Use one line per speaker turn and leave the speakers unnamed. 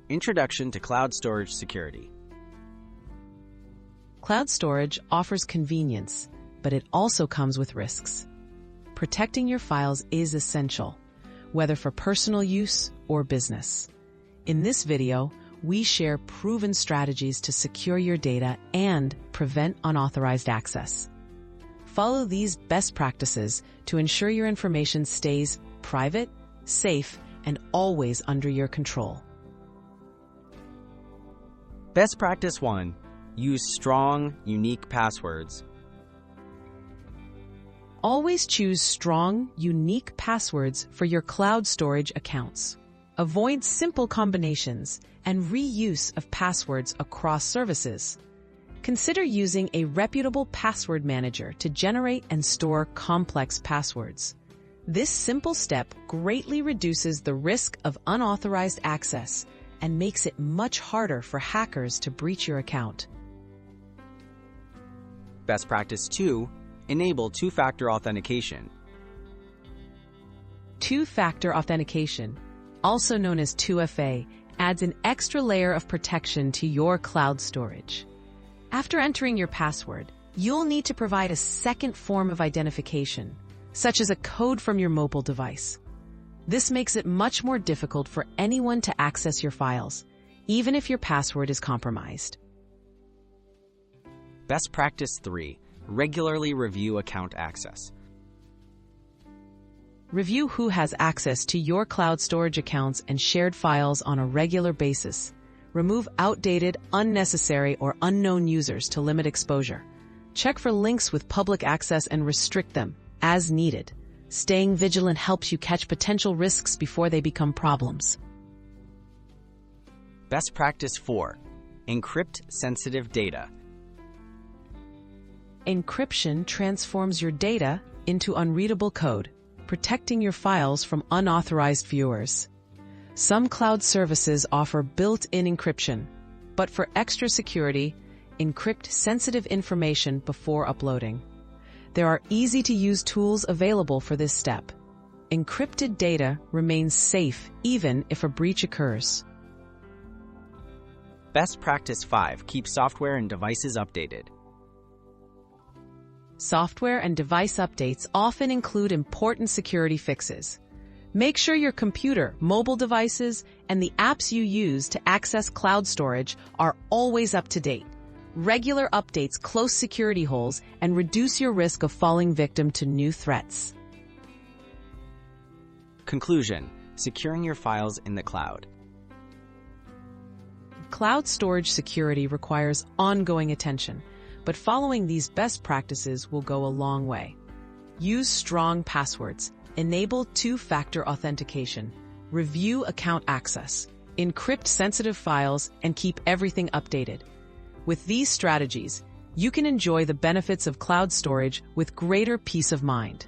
Introduction to Cloud Storage Security.
Cloud storage offers convenience, but it also comes with risks. Protecting your files is essential, whether for personal use or business. In this video, we share proven strategies to secure your data and prevent unauthorized access. Follow these best practices to ensure your information stays private, safe, and always under your control.
Best Practice 1. Use strong, unique passwords.
Always choose strong, unique passwords for your cloud storage accounts. Avoid simple combinations and reuse of passwords across services. Consider using a reputable password manager to generate and store complex passwords. This simple step greatly reduces the risk of unauthorized access and makes it much harder for hackers to breach your account.
Best Practice 2. Enable two-factor authentication.
Two-factor authentication, also known as 2FA, adds an extra layer of protection to your cloud storage. After entering your password, you'll need to provide a second form of identification, such as a code from your mobile device. This makes it much more difficult for anyone to access your files, even if your password is compromised.
Best Practice 3. Regularly review account access.
Review who has access to your cloud storage accounts and shared files on a regular basis. Remove outdated, unnecessary, or unknown users to limit exposure. Check for links with public access and restrict them as needed. Staying vigilant helps you catch potential risks before they become problems.
Best Practice 4. Encrypt sensitive data.
Encryption transforms your data into unreadable code, protecting your files from unauthorized viewers. Some cloud services offer built-in encryption, but for extra security, encrypt sensitive information before uploading. There are easy-to-use tools available for this step. Encrypted data remains safe even if a breach occurs.
Best Practice 5. Keep software and devices updated.
Software and device updates often include important security fixes. Make sure your computer, mobile devices, and the apps you use to access cloud storage are always up to date. Regular updates close security holes and reduce your risk of falling victim to new threats.
Conclusion. Securing your files in the cloud.
Cloud storage security requires ongoing attention, but following these best practices will go a long way. Use strong passwords, enable two-factor authentication, review account access, encrypt sensitive files, and keep everything updated. With these strategies, you can enjoy the benefits of cloud storage with greater peace of mind.